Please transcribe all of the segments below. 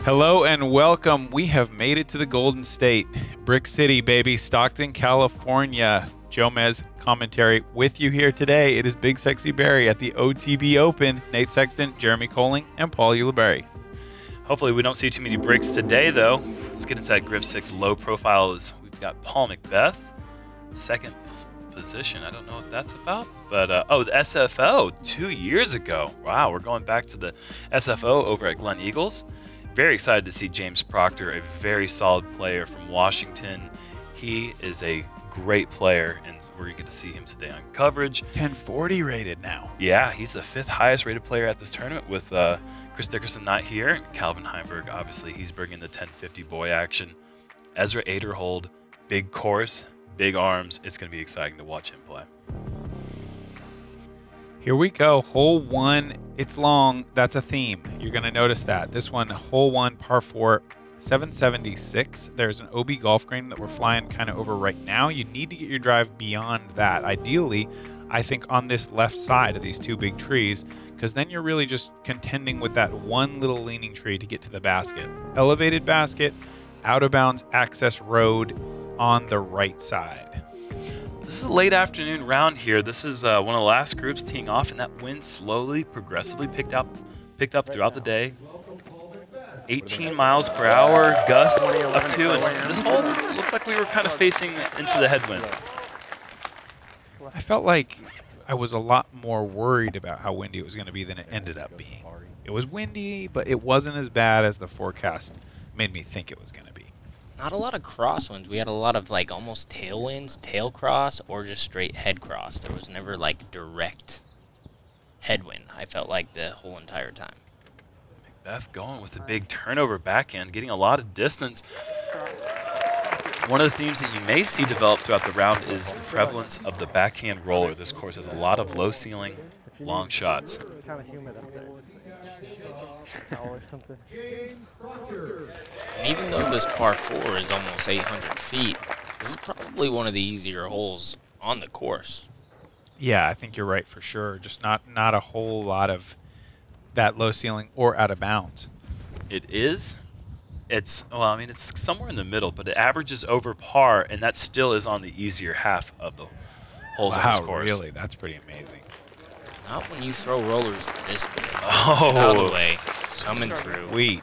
Hello and welcome. We have made it to the Golden State. Brick City, baby. Stockton, California. Jomez commentary with you here today. It is BigSexyBarri at the OTB Open. Nate Sexton, Jeremy Koling, and Paul Ulibarri. Hopefully we don't see too many breaks today, though. Let's get into that Grip 6 low profile. We've got Paul McBeth, second position. I don't know what that's about, but oh, the SFO 2 years ago. Wow, we're going back to the SFO over at Glen Eagles. Very excited to see James Proctor, a very solid player from Washington. He is a great player, and we're going to get to see him today on coverage. 1040 rated now. Yeah, he's the 5th highest rated player at this tournament with Chris Dickerson not here. Calvin Heimburg, obviously, he's bringing the 1050 boy action. Ezra Aderhold, big course, big arms. It's going to be exciting to watch him play. Here we go. Hole 1. It's long. That's a theme. You're going to notice that. This one, hole 1, par 4, 776. There's an OB golf green that we're flying kind of over right now. You need to get your drive beyond that. Ideally, I think on this left side of these two big trees, because then you're really just contending with that one little leaning tree to get to the basket. Elevated basket, out of bounds access road on the right side. This is a late afternoon round here. This is one of the last groups teeing off, and that wind slowly, progressively picked up throughout the day. 18 miles per hour gusts up to, and this hole looks like we were kind of facing into the headwind. I felt like I was a lot more worried about how windy it was going to be than it ended up being. It was windy, but it wasn't as bad as the forecast made me think it was going to be. Not a lot of crosswinds. We had a lot of like almost tailwinds, tail cross, or just straight head cross. There was never like direct headwind, I felt like, the whole entire time. McBeth going with a big turnover backhand, getting a lot of distance. One of the themes that you may see develop throughout the round is the prevalence of the backhand roller. This course has a lot of low ceiling, long shots. It's kind of humid up there. Or something. And even though this par 4 is almost 800 feet, this is probably one of the easier holes on the course. Yeah, I think you're right for sure. Just not a whole lot of that low ceiling or out of bounds. It is. It's, well, I mean, it's somewhere in the middle, but it averages over par, and that still is on the easier half of the holes on this course. Really? That's pretty amazing. Not when you throw rollers this big. Oh. Out of the way. Coming through. Sweet.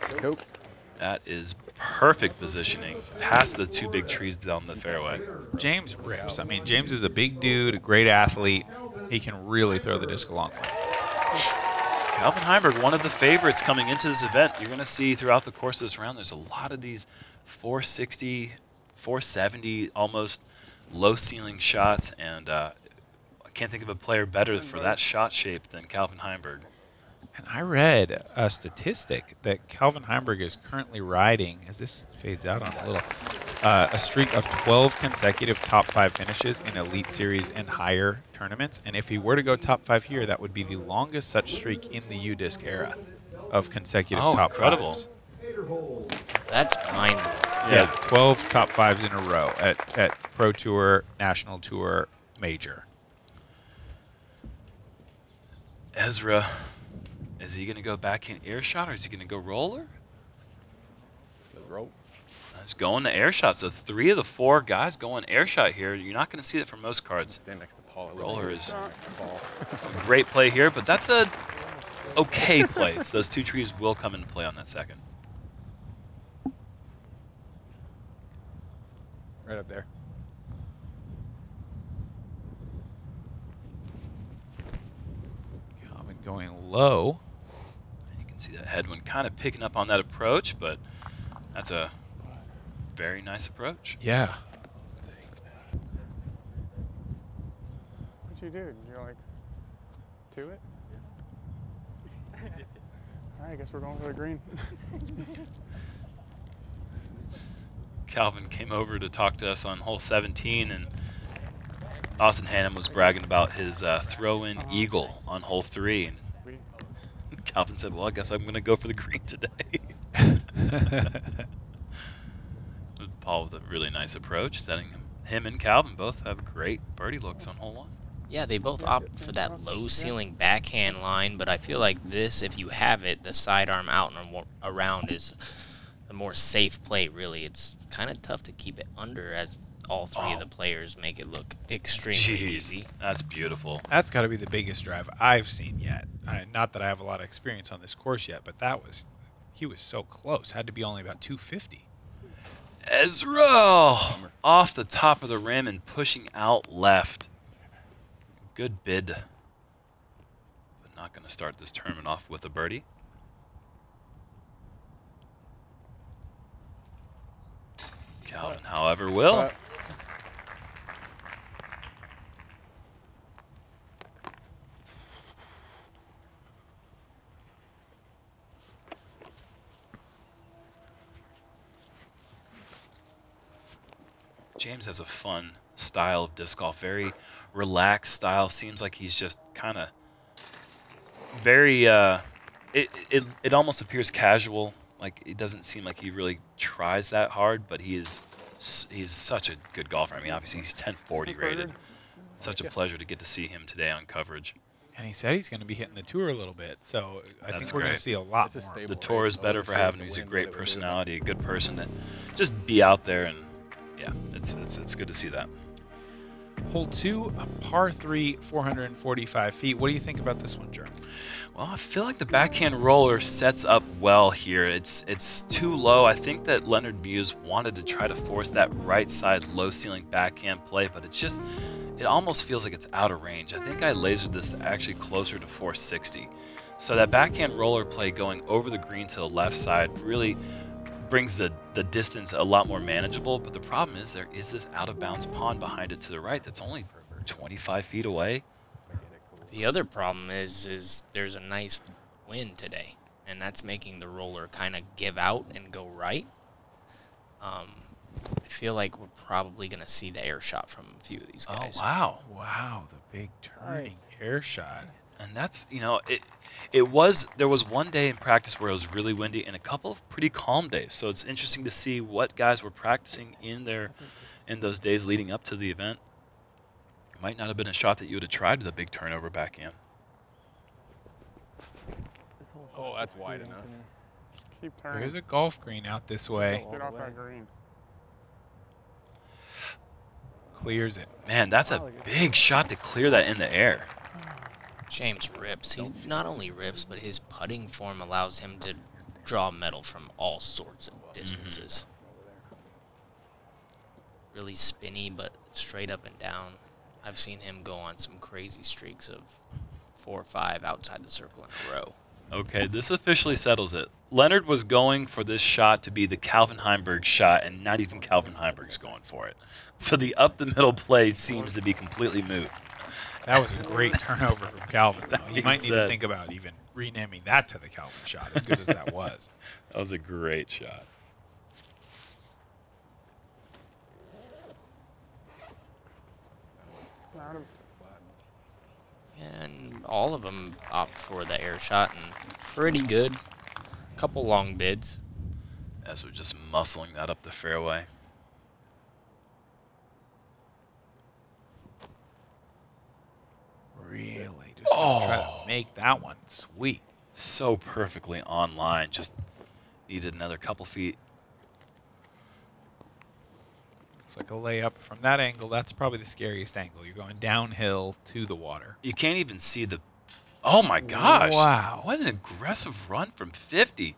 That is perfect positioning past the two big trees down the fairway. James rips. I mean, James is a big dude, a great athlete. He can really throw the disc a long way. Calvin Heimburg, one of the favorites coming into this event. You're going to see throughout the course of this round, there's a lot of these 460, 470, almost low ceiling shots, and I can't think of a player better for that shot shape than Calvin Heimburg. And I read a statistic that Calvin Heimburg is currently riding, as this fades out on a little, a streak of 12 consecutive top 5 finishes in Elite Series and higher tournaments. And if he were to go top 5 here, that would be the longest such streak in the UDISC era of consecutive top 5s. That's mind-blowing. Yeah, 12 top 5s in a row at Pro Tour, National Tour, Major. Ezra, is he going to go back in earshot, or is he going to go roller? He's going to earshot. So 3 of the 4 guys going earshot here. You're not going to see that for most cards. Stand next to Paul. Roller is a great play here, but that's a okay play. So those 2 trees will come into play on that second. Right up there. Calvin going low. You can see that headwind kind of picking up on that approach, but that's a very nice approach. Yeah. What you do? You're like, to it? All right, I guess we're going for the green. Calvin came over to talk to us on hole 17, and Austin Hannum was bragging about his throw-in eagle on hole 3. And Calvin said, well, I guess I'm going to go for the green today. Paul with a really nice approach, setting him and Calvin both have great birdie looks on hole 1. Yeah, they both opt for that low ceiling backhand line, but I feel like this, if you have it, the sidearm out and around is the more safe play, really. It's kind of tough to keep it under as all three of the players make it look extremely easy. That's beautiful. That's got to be the biggest drive I've seen yet. Not that I have a lot of experience on this course yet, but he was so close. Had to be only about 250. Ezra off the top of the rim and pushing out left. Good bid. But not going to start this tournament off with a birdie. Calvin, however, will. James has a fun style of disc golf, very relaxed style. Seems like he's just kind of very, it almost appears casual. Like, it doesn't seem like he really tries that hard, but he's such a good golfer. I mean, obviously he's 1040 rated. Such a pleasure to get to see him today on coverage. And he said he's going to be hitting the tour a little bit, so I think we're going great. to see a lot more. The tour is better for having him. He's a great personality, a good person to just be out there, and yeah, it's good to see that. Hole 2, a par 3, 445 feet. What do you think about this one, Jerm? Well, I feel like the backhand roller sets up well here. It's too low. I think that Leonard Muse wanted to try to force that right side low ceiling backhand play, but it almost feels like it's out of range. I think I lasered this to actually closer to 460. So that backhand roller play going over the green to the left side really brings the distance a lot more manageable, but the problem is there is this out of bounds pond behind it to the right that's only 25 feet away. The other problem is there's a nice wind today, and that's making the roller kind of give out and go right. I feel like we're probably going to see the air shot from a few of these guys. Oh, wow. Wow, the big turning air shot. And that's, you know, there was one day in practice where it was really windy and a couple of pretty calm days. So it's interesting to see what guys were practicing in those days leading up to the event. It might not have been a shot that you would have tried with a big turnover backhand. Oh, that's wide enough. Keep turning. There's a golf green out this way. Get off that green. Clears it. Man, that's a big shot to clear that in the air. James rips. He not only rips, but his putting form allows him to draw metal from all sorts of distances. Really spinny, but straight up and down. I've seen him go on some crazy streaks of 4 or 5 outside the circle in a row. Okay, this officially settles it. Leonard was going for this shot to be the Calvin Heimburg shot, and not even Calvin Heimburg's going for it. So the up-the-middle play seems to be completely moot. That was a great turnover from Calvin. You might need to said. think about even renaming that to the Calvin shot, as good as that was. That was a great shot. And all of them opt for the air shot, and pretty good. Couple long bids. Ezra just muscling that up the fairway. Really, just try to make that one sweet. So perfectly on line. Just needed another couple feet. Looks like a layup from that angle. That's probably the scariest angle. You're going downhill to the water. You can't even see the... Oh, my gosh. Wow. What an aggressive run from 50.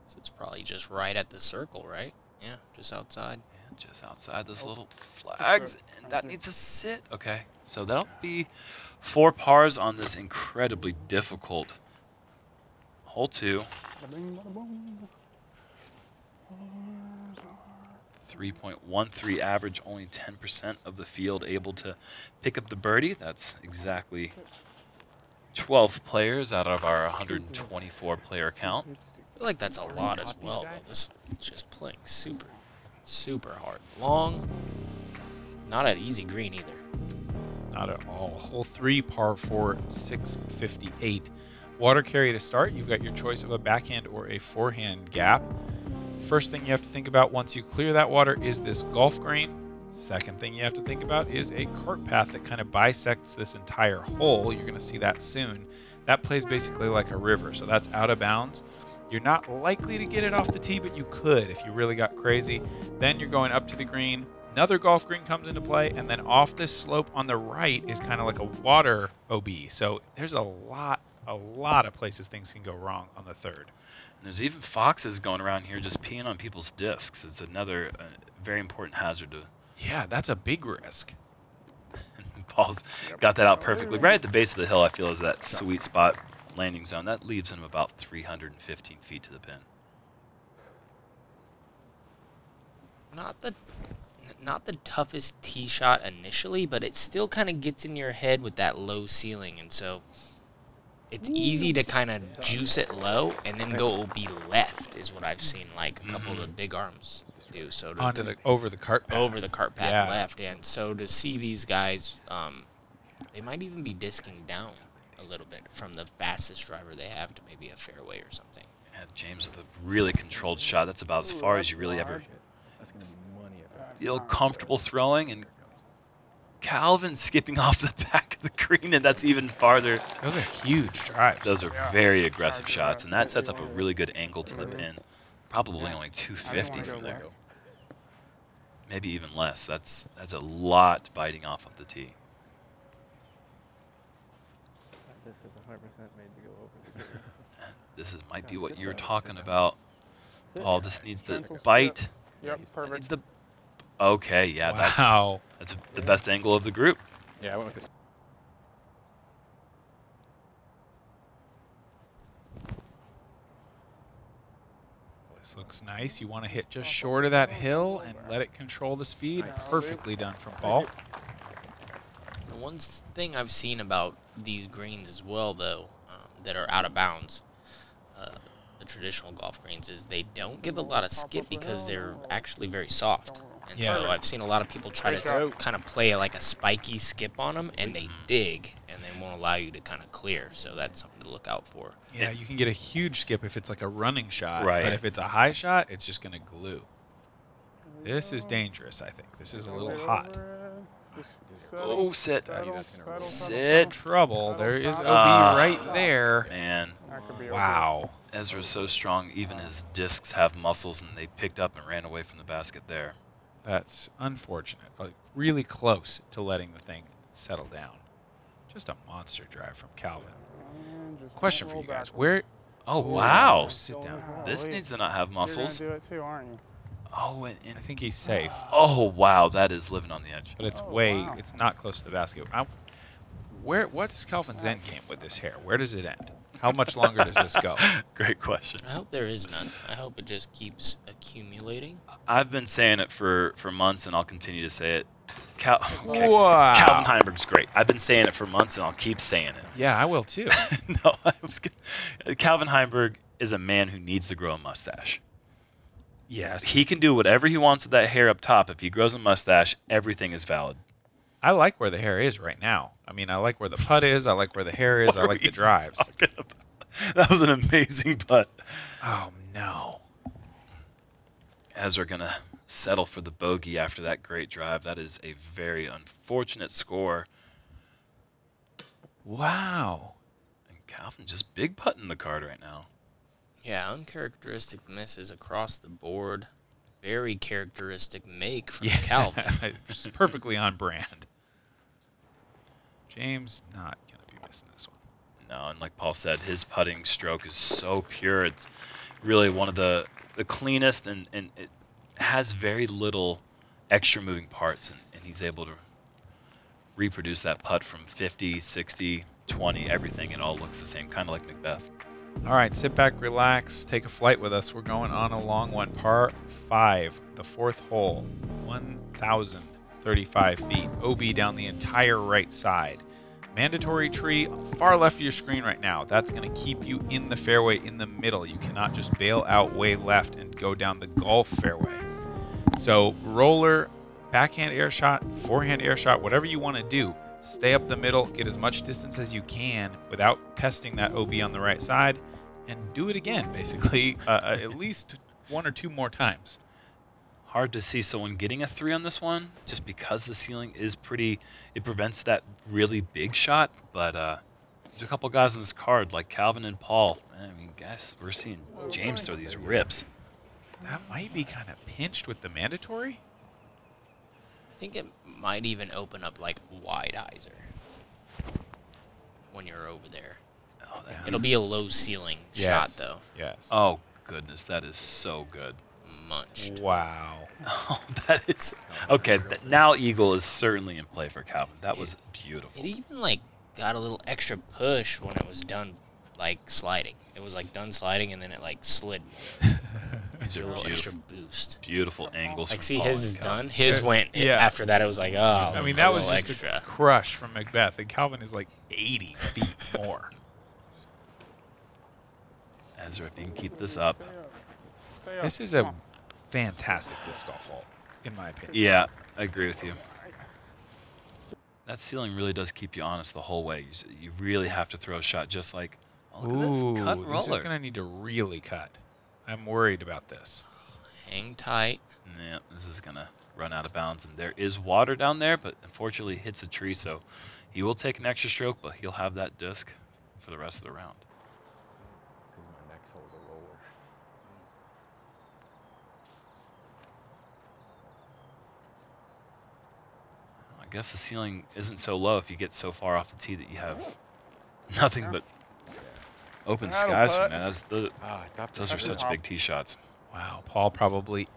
So it's probably just right at the circle, right? Yeah, just outside. And just outside those little flags. And that needs to sit. Okay, so that'll be 4 pars on this incredibly difficult hole 2. 3.13 average, only 10% of the field able to pick up the birdie. That's exactly 12 players out of our 124 player count. I feel like that's a lot as well, though. This is just playing super, super hard. Long, not an easy green either. Not at all. Hole 3, par 4, 658. Water carry to start. You've got your choice of a backhand or a forehand gap. First thing you have to think about once you clear that water is this golf green. Second thing you have to think about is a cart path that kind of bisects this entire hole. You're going to see that soon. That plays basically like a river, so that's out of bounds. You're not likely to get it off the tee, but you could if you really got crazy. Then you're going up to the green. Another golf green comes into play, and then off this slope on the right is kind of like a water OB. So there's a lot of places things can go wrong on the third. And there's even foxes going around here just peeing on people's discs. It's another very important hazard to. Yeah, that's a big risk. Paul's got that out perfectly. Right at the base of the hill, I feel, is that sweet spot landing zone. That leaves him about 315 feet to the pin. Not the toughest tee shot initially, but it still kind of gets in your head with that low ceiling, and so it's easy to kind of juice it low and then go OB left is what I've seen like a couple of the big arms do. So over the cart path. Left, and so to see these guys, they might even be disking down a little bit from the fastest driver they have to maybe a fairway or something. Yeah, James with a really controlled shot. That's about as far as you really ever feel comfortable throwing, and Calvin skipping off the back of the green, and that's even farther. Those are huge drives. Those are very aggressive shots, and that sets up a really good angle to the pin. Probably only 250 from there. Maybe even less. That's a lot biting off of the tee. This might be what you're talking about, Paul. This needs the bite. Yep, perfect. Needs the. Okay, yeah, Wow. that's the best angle of the group. Yeah, I went with this. This looks nice. You want to hit just short of that hill and let it control the speed. Perfectly done from Paul. The one thing I've seen about these greens as well, though, that are out of bounds, the traditional golf greens, is they don't give a lot of skip because they're actually very soft. And so I've seen a lot of people try to kind of play like a spiky skip on them, and they dig, and they won't allow you to kind of clear. So that's something to look out for. Yeah, you can get a huge skip if it's like a running shot. Right. But if it's a high shot, it's just going to glue. This is dangerous, I think. This is a little hot. Oh, sit. Some Sit. trouble. There is OB right there. Man, Wow. Ezra's so strong, even his discs have muscles, and they picked up and ran away from the basket there. That's unfortunate. Like, really close to letting the thing settle down. Just a monster drive from Calvin. Question for you guys. Where? Oh, wow. Sit down. This needs to not have muscles. You're gonna do it too, aren't you? Oh, and I think he's safe, oh, wow, that is living on the edge. but it's wow. it's not close to the basket. What is Calvin's end game with this hair? Where does it end? How much longer does this go? Great question. I hope there is none. I hope it just keeps accumulating. I've been saying it for months, and I'll continue to say it. Wow. Calvin Heimburg's great. I've been saying it for months, and I'll keep saying it. Yeah, I will too. No, Calvin Heimburg is a man who needs to grow a mustache. Yes. He can do whatever he wants with that hair up top. If he grows a mustache, everything is valid. I like where the hair is right now. I mean, I like where the putt is. I like where the hair is. I like the drives. That was an amazing putt. Oh, no. Ezra going to settle for the bogey after that great drive. That is a very unfortunate score. Wow. And Calvin just big putting the card right now. Yeah, uncharacteristic misses across the board. Very characteristic make from Yeah. Calvin. It's perfectly on brand. James not going to be missing this one. No, and like Paul said, his putting stroke is so pure. It's really one of the cleanest, and it has very little extra moving parts, and he's able to reproduce that putt from 50, 60, 20, everything. It all looks the same, kind of like McBeth. All right, sit back, relax, take a flight with us. We're going on a long one, par 5, the fourth hole, 1,035 feet. OB down the entire right side. Mandatory tree far left of your screen right now. That's going to keep you in the fairway in the middle. You cannot just bail out way left and go down the golf fairway. So roller, backhand air shot, forehand air shot, whatever you want to do. Stay up the middle, get as much distance as you can without testing that OB on the right side, and do it again, basically, at least one or two more times. Hard to see someone getting a 3 on this one, just because the ceiling is pretty, it prevents that really big shot, but There's a couple guys on this card, like Calvin and Paul. I mean, guys, we're seeing James throw these rips. That might be kind of pinched with the mandatory. I think it might even open up like wide hyzer when you're over there. Oh, that It'll be a low ceiling shot though. Yes. Oh, goodness, that is so good. Munched. Wow. Oh, that is... Okay, now Eagle is certainly in play for Calvin. That was beautiful. It even like got a little extra push when it was done like sliding. It was like done sliding and then it like slid more. These are A little extra beautiful, boost. beautiful angles. Like from see Paul his and is Calvin. done. His went after that it was like, oh, I mean, that a was little just extra. a crush from McBeth, and Calvin is like 80 feet more. Ezra, if you can keep this up. Stay up. This is a fantastic disc golf hole, in my opinion. Yeah, I agree with you. That ceiling really does keep you honest the whole way. You really have to throw a shot just like, oh, look at this cut and this is roller. going to need to really cut. I'm worried about this. Hang tight. Yeah, this is going to run out of bounds. And there is water down there, but unfortunately it hits a tree, so he will take an extra stroke, but he'll have that disc for the rest of the round. Because my next holes are lower. I guess the ceiling isn't so low if you get so far off the tee that you have nothing but open That'll skies from putt. there. Those are That's such a big tee shots. Wow, Paul probably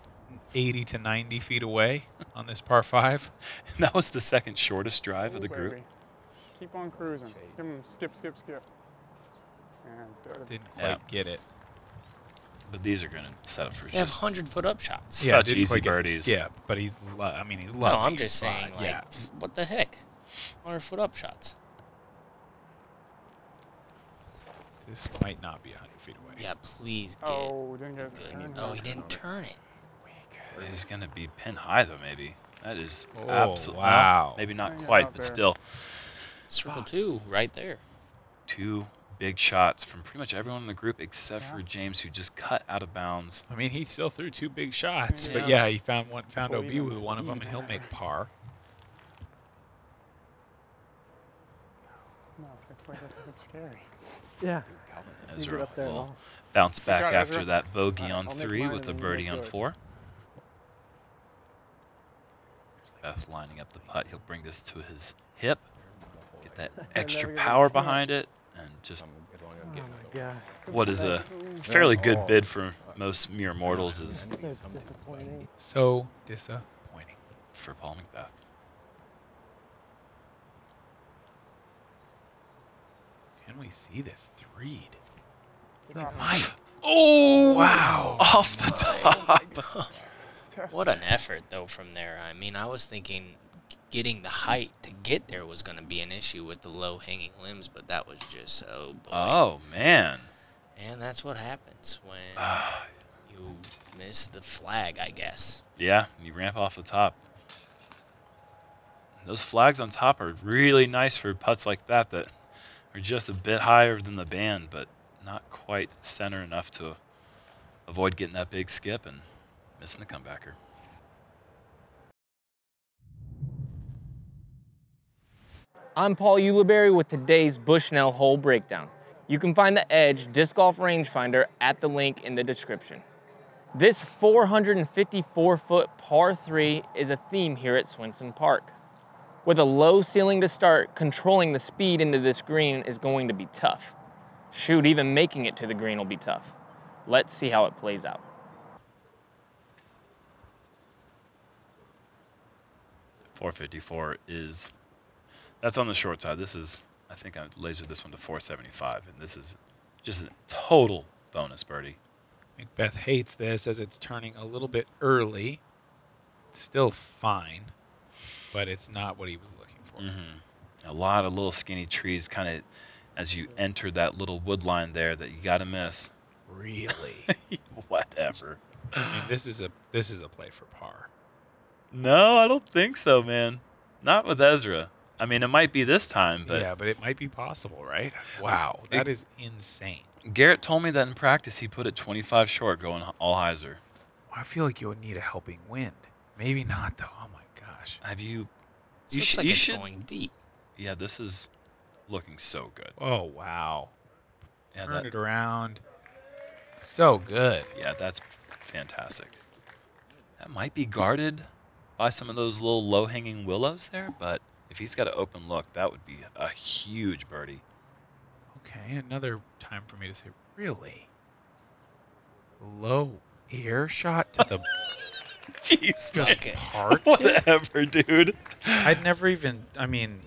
80 to 90 feet away on this par 5. That was the second shortest drive of the Ooh, group. baby. Keep on cruising. Give him skip, skip, skip. And Didn't Yeah. quite get it. But these are going to set up for They have just 100-foot up shots. Yeah, such didn't easy quite get the birdies. skip, but he's he's No, loving I'm each just spot. saying, like, yeah. what the heck? 100-foot up shots. This might not be 100 feet away. Yeah, please get oh, didn't get good. it. Oh, he didn't turn it. He's going to be pin high, though, maybe. That is Oh, absolutely... wow. Maybe not Yeah, quite, out but there. still. Circle 2, right there. Two big shots from pretty much everyone in the group except Yeah. for James, who just cut out of bounds. I mean, he still threw 2 big shots, but Yeah. yeah, he found Well, OB even with one of them, he's and he'll mad. make par. No, it's like it's scary. Yeah. Ezra up there at will all. bounce back shot, after Ezra. that bogey Alright, on I'll make 3 mine with and the then you birdie make on yours. 4. Beth lining up the putt. He'll bring this to his hip, get that extra never get power it. behind it, and just As long as Oh I'm getting my god. what is a fairly good bid for most mere mortals is So disappointing. So disappointing. for Paul McBeth. Can we see this 3'd? Drop. Oh, Wow. off the top. What an effort, though, from there. I mean, I was thinking getting the height to get there was going to be an issue with the low-hanging limbs, but that was just, oh, boy. Oh, man. And that's what happens when you miss the flag, I guess. Yeah, you ramp off the top. Those flags on top are really nice for putts like that that are just a bit higher than the band, but not quite center enough to avoid getting that big skip and missing the comebacker. I'm Paul Ulibarri with today's Bushnell hole breakdown. You can find the Edge Disc Golf Rangefinder at the link in the description. This 454-foot par 3 is a theme here at Swenson Park. With a low ceiling to start, controlling the speed into this green is going to be tough. Shoot, even making it to the green will be tough. Let's see how it plays out. .454 is, that's on the short side. This is, I think I lasered this one to 475, and this is just a total bonus birdie. McBeth hates this as it's turning a little bit early. It's still fine, but it's not what he was looking for. A lot of little skinny trees kind of as you enter that little wood line there that you got to miss. Really? Whatever. I mean, this is a play for par. No, I don't think so, man. Not with Ezra. I mean, it might be this time, but Yeah, but it might be possible, right? Wow, that is insane. Garrett told me that in practice he put it 25 short going all hyzer. I feel like you would need a helping wind. Maybe not, though. Oh, my gosh. Have you... This looks like you it's should... going deep. Yeah, this is... looking so good. Oh, wow. Yeah, Turn it around. So good. Yeah, that's fantastic. That might be guarded by some of those little low-hanging willows there, but if he's got an open look, that would be a huge birdie. Okay, another time for me to say, really? Low air shot to the Jeez, just Okay. parked it? whatever, dude. I'd never even, I mean,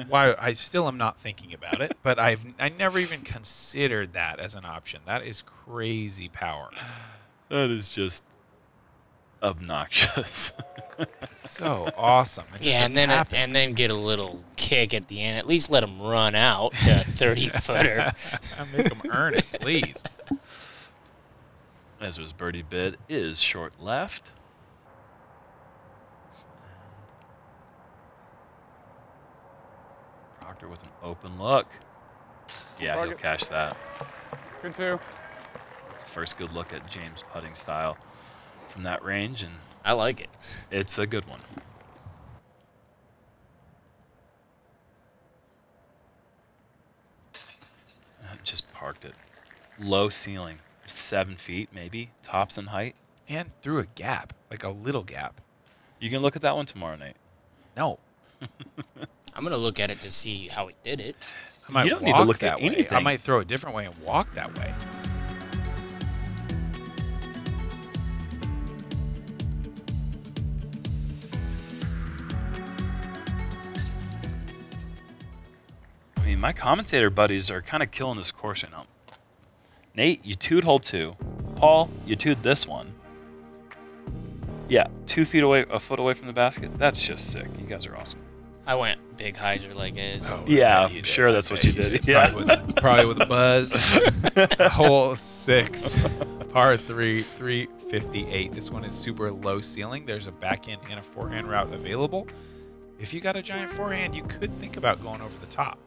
why? I still am not thinking about it, but I never even considered that as an option. That is crazy power. That is just obnoxious. So awesome. And just Yeah, a and then tap it. and then get a little kick at the end. At least let him run out to a 30-footer. I make them earn it, please. Ezra's birdie bid is short left. Proctor with an open look. Yeah, he'll cash that. Good two. It's the first good look at James' putting style from that range, and I like it. it's a good one. Just parked it. Low ceiling, 7 feet maybe, tops in height. And through a gap, like a little gap. You can look at that one tomorrow night. No. I'm going to look at it to see how he did it. I might You don't need to walk look at that way. I anything. might throw a different way and walk that way. I mean, my commentator buddies are kind of killing this course right now. Nate, you two'd hole 2. Paul, you two'd this one. Yeah, 2 feet away, a foot away from the basket. That's just sick. You guys are awesome. I went big hyzer like Ez. Oh, Yeah, you I'm did. sure that's what you did. Yeah. Probably with a buzz. Hole 6, par 3, 358. This one is super low ceiling. There's a backhand and a forehand route available. If you got a giant forehand, you could think about going over the top.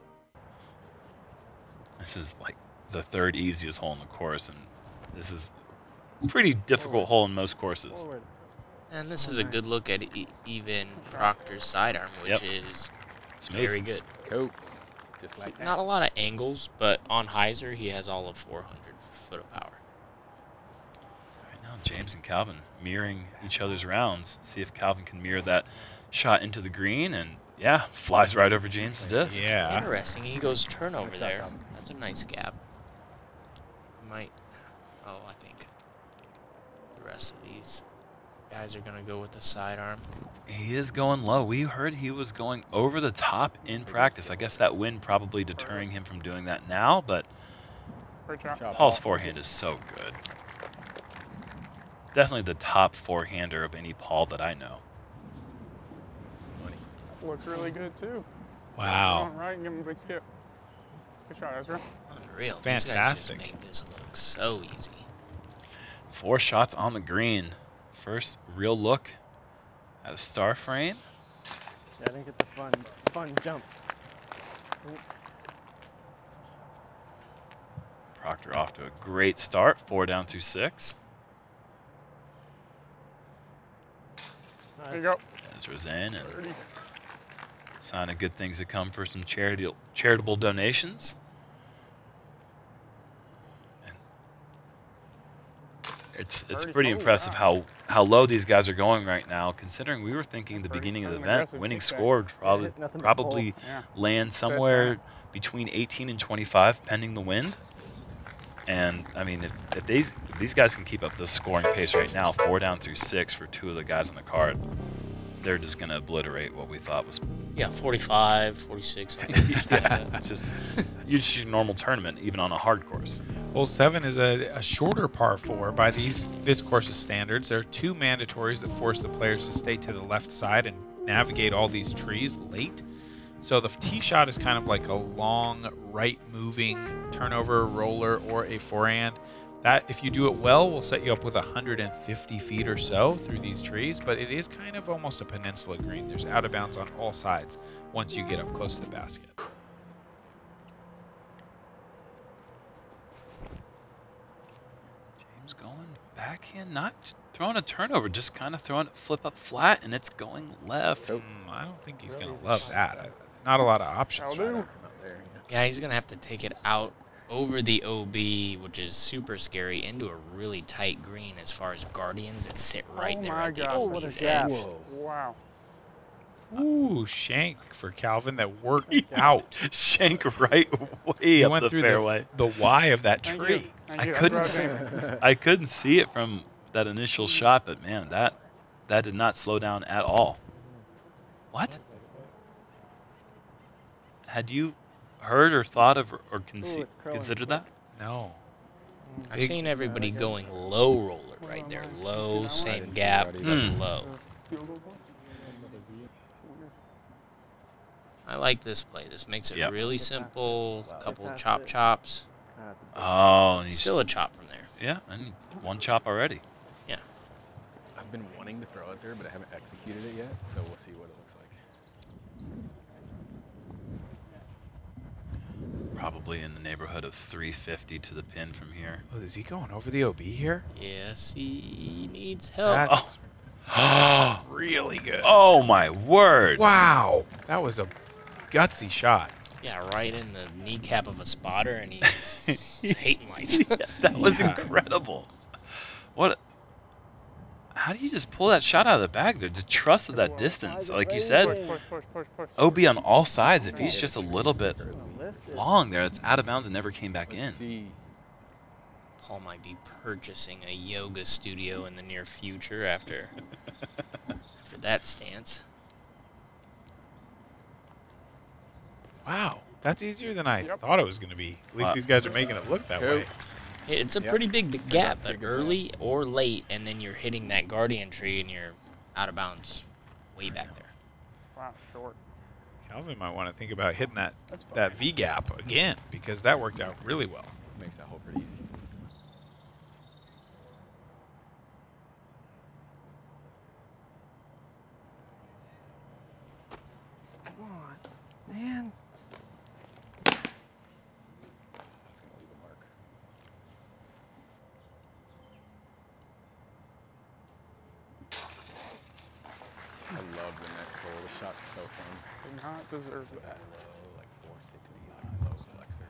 This is like the 3rd easiest hole in the course, and this is a pretty difficult hole in most courses. Forward. And this is a good look at even Proctor's sidearm, which Yep. is Smooth. very good. Cool. Just like that. Not a lot of angles, but on hyzer, he has all of 400 foot of power. Right now, James and Calvin mirroring each other's rounds. See if Calvin can mirror that shot into the green, and yeah, flies right over James' disc. Yeah. Interesting. He goes turnover there. That's a nice gap. Might. Oh, I think the rest of these guys are going to go with the sidearm. He is going low. We heard he was going over the top in practice. I guess that wind probably deterring him from doing that now, but Great shot. Paul's forehand is so good. Definitely the top forehander of any Paul that I know. Looks really good too. Wow. Going right and give him a big skip. Good shot, Ezra. Unreal. Fantastic. These guys just make this look so easy. 4 shots on the green. First real look at a star frame. Yeah, I didn't get the fun jump. Proctor off to a great start. 4 down through 6. There you go. Ezra's in, and 30. sign of good things to come for some charitable donations. And it's pretty impressive how low these guys are going right now, considering we were thinking the beginning of the event winning score would probably Yeah. land somewhere between 18 and 25 pending the wind. And I mean, if these guys can keep up this scoring pace right now, 4 down through 6 for 2 of the guys on the card, they're just going to obliterate what we thought was. Yeah, 45, 46. Yeah, it's just your normal tournament, even on a hard course. Hole 7 is a shorter par 4 by this course's standards. There are 2 mandatories that force the players to stay to the left side and navigate all these trees late. So the tee shot is kind of like a long right-moving turnover, roller, or a forehand. That, if you do it well, will set you up with 150 feet or so through these trees, but it is kind of almost a peninsula green. There's out of bounds on all sides once you get up close to the basket. James going backhand, not throwing a turnover, just kind of throwing it flip up flat, and it's going left. I don't think he's going to love that. Not a lot of options. That'll do. Right? Yeah, he's going to have to take it out over the OB, which is super scary, into a really tight green as far as guardians that sit right there at the OB's edge. Wow. Ooh, shank for Calvin that worked out. Shank right way He up went the through fairway. the Y of that Thank tree. you. Thank I you. couldn't. That's right. I couldn't see it from that initial shot, but man, that did not slow down at all. What? Had you heard or thought of or considered that? No. I've seen everybody going low roller right there. Low, same gap, but low. I like this play. This makes it Yep. really simple. A couple of chops. Oh, and he's Still a chop from there. yeah, and one chop already. Yeah. I've been wanting to throw it there, but I haven't executed it yet, so we'll see what it looks like. Probably in the neighborhood of 350 to the pin from here. Oh, is he going over the OB here? Yes, he needs help. That's Oh, really good. oh my word! Wow. That was a gutsy shot. Yeah, right in the kneecap of a spotter, and he's hating life. That was incredible. What? How do you just pull that shot out of the bag there? To trust at that distance, like you said, Push. OB on all sides. If he's just a little bit long there, it's out of bounds and never came back in. See, Paul might be purchasing a yoga studio in the near future after that stance. Wow. That's easier than I thought it was going to be. At least these guys are making it look that way. It's a pretty big gap, but early or late, and then you're hitting that guardian tree and you're out of bounds way back there. Wow, short. Calvin might want to think about hitting that V gap again because that worked out really well. makes that hole pretty easy. Come on, man. That's gonna leave a mark. I love the next hole. The shot's so fun. Did not deserve it. That low, like 460, like low flexor.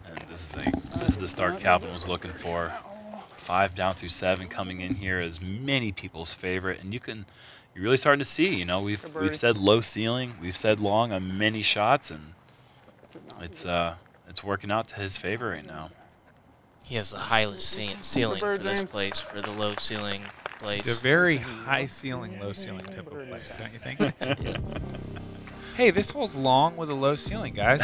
And this is the start Calvin was looking for. 5 down through 7 coming in here is many people's favorite, and you're really starting to see. You know, we've said low ceiling, we've said long on many shots, and it's working out to his favor right now. He has the highest ceiling for this place, for the low ceiling place. It's a very high ceiling, low ceiling type of play, don't you think? Hey, this hole's long with a low ceiling, guys.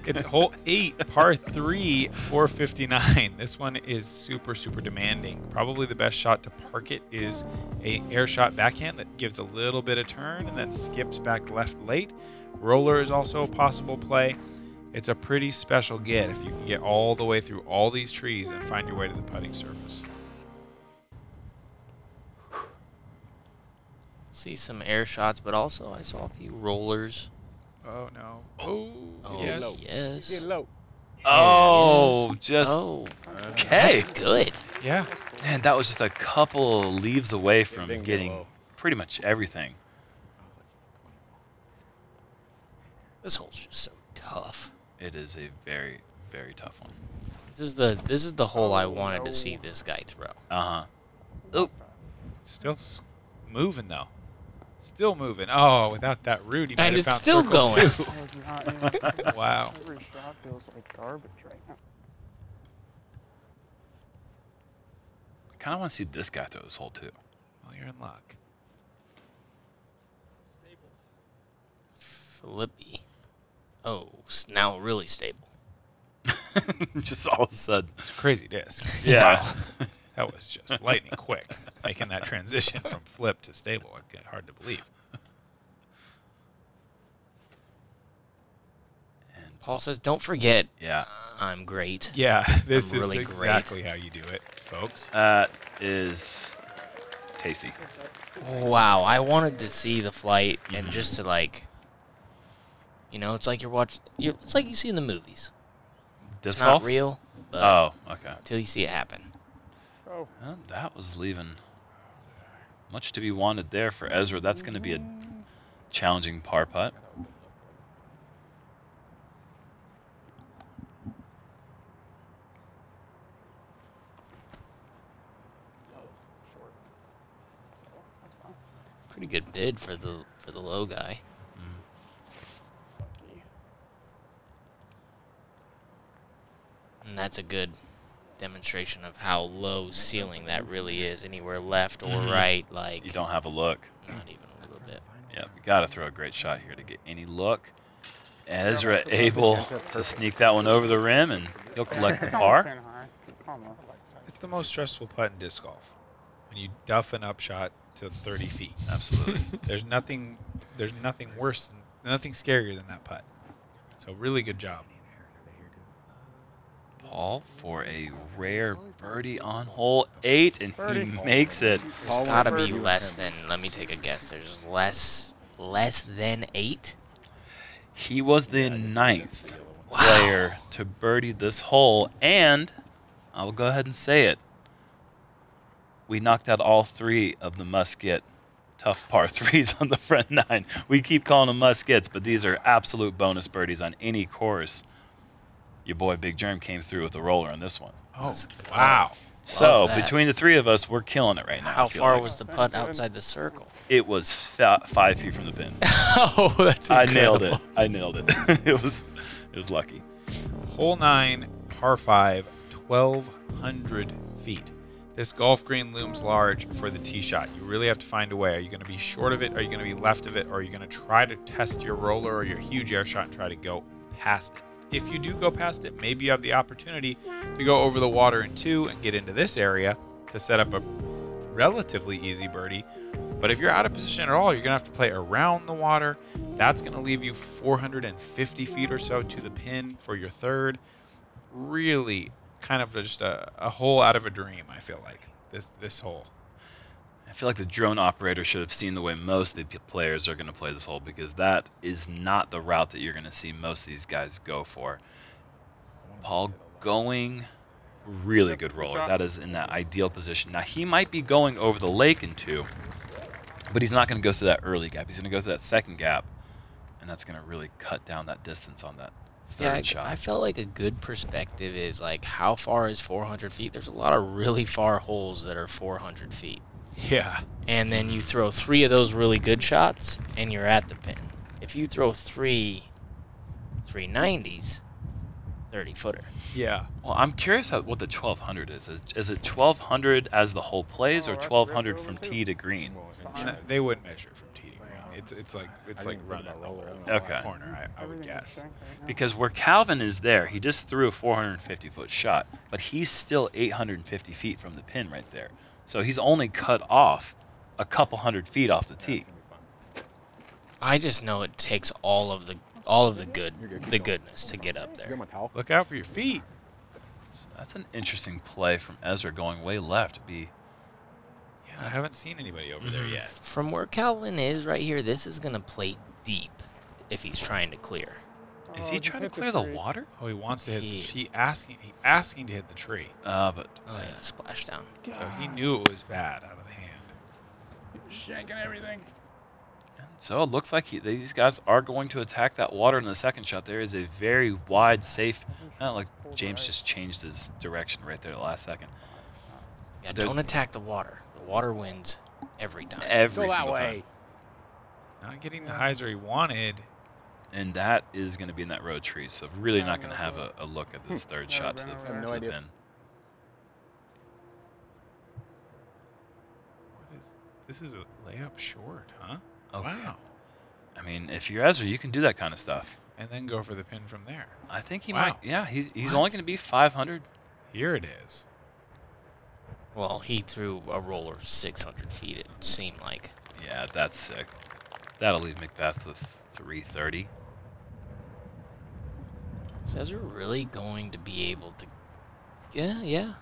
It's hole 8, par 3, 459. This one is super, super demanding. Probably the best shot to park it is a air shot backhand that gives a little bit of turn and then skips back left late. Roller is also a possible play. It's a pretty special get if you can get all the way through all these trees and find your way to the putting surface. See some air shots, but also I saw a few rollers. Oh, no. Oh, Oh, yes. yes. Get low. Oh, just Oh, okay. that's good. Yeah. Man, that was just a couple leaves away from Bingo. getting pretty much everything. This hole's just so tough. It is a very, very tough one. This is the hole I wanted to see this guy throw. Uh-huh. Oh, Still moving, though. Still moving. Oh, without that root, he might And have it's found still circle going. too. That was not in. Wow. Every shot feels like garbage right now. I kind of want to see this guy throw this hole too. Well, you're in luck. Flippy. Oh, now really stable. Just all of a sudden. It's a crazy disc. Yeah. Wow. That was just lightning quick, making that transition from flip to stable. It's hard to believe. And Paul says, don't forget, yeah, I'm great. Yeah, this I'm is really great. exactly how you do it, folks. that is tasty. Wow, I wanted to see the flight and just to like, you know, it's like it's like you see in the movies. Disc It's not golf? real, but Oh, okay. until you see it happen. Oh, Well, that was leaving much to be wanted there for Ezra. That's going to be a challenging par putt. Pretty good bid for the low guy. And that's a good demonstration of how low ceiling that really is. Anywhere left or right, like You don't have a look. not even a little bit. Yeah, we got to throw a great shot here to get any look. Ezra able to sneak that one over the rim, and he'll collect the par. Pin high. Almost. It's the most stressful putt in disc golf. When you duff an upshot to 30 feet. Absolutely. There's nothing worse than, nothing scarier than that putt. So really good job. Paul for a rare birdie on hole 8, and he makes it. There's gotta be less than, let me take a guess, there's less than 8? He was the 9th player to birdie this hole, and I will go ahead and say it. We knocked out all 3 of the must-get tough par 3s on the front 9. We keep calling them must-gets, but these are absolute bonus birdies on any course. Your boy Big Jerm came through with a roller on this one. Oh, wow. So that. between the 3 of us, we're killing it right now. How I feel far like. was the putt outside the circle? It was 5 feet from the pin. Oh, that's I nailed it. I nailed it. it was lucky. Hole 9, par 5, 1,200 feet. This golf green looms large for the tee shot. You really have to find a way. Are you going to be short of it? Are you going to be left of it? Or are you going to try to test your roller or your huge air shot and try to go past it? If you do go past it, maybe you have the opportunity to go over the water in 2 and get into this area to set up a relatively easy birdie. But if you're out of position at all, you're going to have to play around the water. That's going to leave you 450 feet or so to the pin for your 3rd. Really kind of just a hole out of a dream, I feel like, this hole. I feel like the drone operator should have seen the way most of the players are going to play this hole, because that is not the route that you're going to see most of these guys go for. Paul going really good roller. That is in that ideal position. Now, he might be going over the lake in 2, but he's not going to go through that early gap. He's going to go through that second gap, and that's going to really cut down that distance on that 3rd shot. I felt like a good perspective is like, how far is 400 feet? There's a lot of really far holes that are 400 feet. Yeah. And then you throw 3 of those really good shots, and you're at the pin. If you throw 3 390s, 30-footer. Yeah. Well, I'm curious what the 1,200 is. Is it 1,200 as the whole plays, or 1,200 from tee to green? No, they wouldn't measure from tee to green. It's like running the whole Okay. corner, I would guess. Because where Calvin is there, he just threw a 450-foot shot, but he's still 850 feet from the pin right there. So he's only cut off a couple hundred feet off the tee. I just know it takes all of the goodness to get up there. Look out for your feet. So that's an interesting play from Ezra, going way left. Yeah, I haven't seen anybody over there yet. From where Calvin is right here, this is going to play deep if he's trying to clear. Is he trying to clear the water? Oh, he wants to hit. He- He asking to hit the tree. But Oh, yeah, splashdown. So he knew it was bad out of the hand. Shanking everything. so it looks like these guys are going to attack that water in the second shot. There is a very wide, safe. Like James just changed his direction right there at the last second. Yeah, There's- don't attack the water. The water wins every time. Every Go that single way. time. Not getting the hyzer he wanted. And that is going to be in that road tree, so really not going to have a look at this 3rd shot to the, I have to no the idea. pin. This is a layup short, huh? Okay. Wow. I mean, if you're Ezra, you can do that kind of stuff. And then go for the pin from there. I think he Wow. might. Yeah, he's What? only going to be 500. Here it is. Well, he threw a roller 600 feet, it seemed like. Yeah, that's sick. That'll leave McBeth with 330. Is Ezra really going to be able to... Yeah.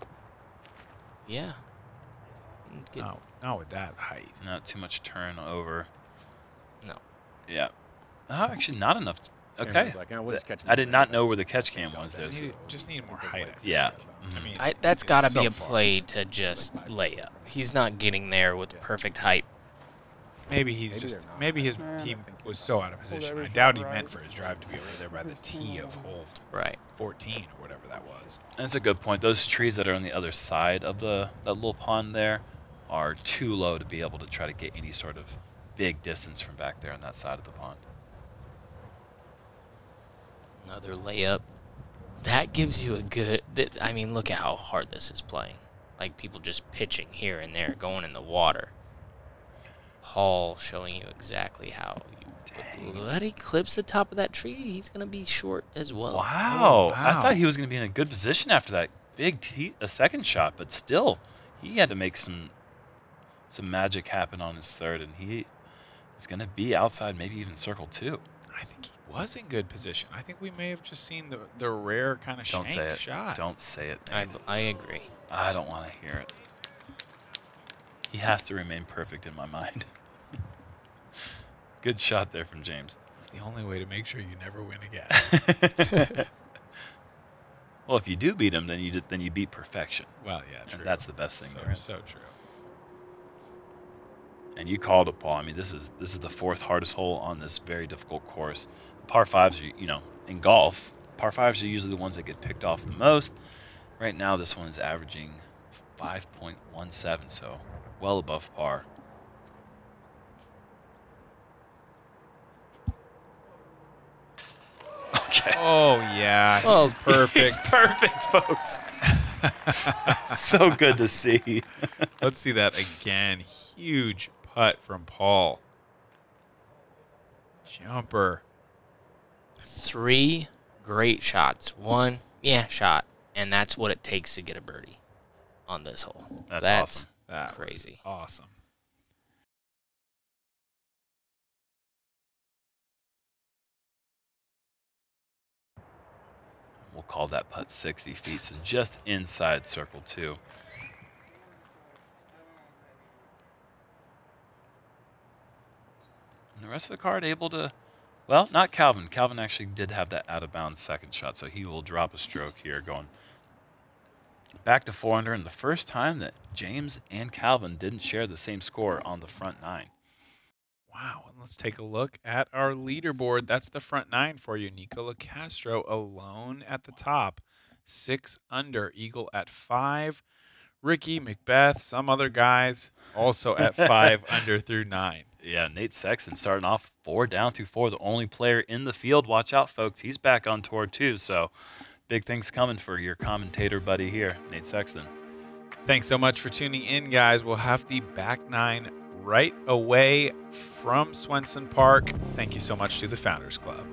Get- No, not with that height. Not too much turnover. No. Yeah. Actually, not enough. Okay. We'll just catch him I did not know where the catch cam was there. So Just need more height. I feel yeah. like. I mean, That's it's got to so be a far. play to just lay up. He's not getting there with perfect height. Maybe he's Maybe just they're maybe not. he was so out of position. I doubt he meant for his drive to be over there by the tee of hole Right. 14 or whatever that was. That's a good point. Those trees that are on the other side of that little pond there are too low to be able to try to get any sort of big distance from back there on that side of the pond. Another layup. That gives you a good... I mean, look at how hard this is playing. Like, people just pitching here and there, going in the water. Hall showing you exactly how you... But he clips the top of that tree. He's going to be short as well. Wow. Oh, wow. I thought he was going to be in a good position after that big second shot, but still, he had to make some magic happen on his third, and he is going to be outside, maybe even circle 2. I think he was in good position. I think we may have just seen the rare kind of Don't say it. shot. Don't say it, Nate. I agree. I don't want to hear it. He has to remain perfect in my mind. Good shot there from James. It's the only way to make sure you never win again. Well, if you do beat him, then you beat perfection. Well, yeah, true. And that's the best thing there is. So true. And you called it, Paul. I mean, this is the 4th hardest hole on this very difficult course. Par 5s are, you know, in golf, par 5s are usually the ones that get picked off the most. Right now, this one is averaging 5.17, so well above par. Okay. Oh, yeah. Oh, He's perfect. He's perfect, folks. So good to see. Let's see that again. Huge putt from Paul. Jumper. 3 great shots. 1, shot. And that's what it takes to get a birdie on this hole. That's awesome. That crazy. Was awesome. We'll call that putt 60 feet, so just inside circle 2. And the rest of the card able to, well, not Calvin. Calvin actually did have that out-of-bounds second shot, so he will drop a stroke here going back to 4 under, and the first time that James and Calvin didn't share the same score on the front 9. Wow, and let's take a look at our leaderboard. That's the front 9 for you. Nico Castro alone at the top. 6 under. Eagle at 5. Ricky, McBeth, some other guys also at 5 under through 9. Yeah, Nate Sexton starting off 4 down through 4, the only player in the field. Watch out, folks. He's back on tour, too, so big things coming for your commentator buddy here, Nate Sexton. Thanks so much for tuning in, guys. We'll have the back 9 right away from Swenson Park. Thank you so much to the Founders Club.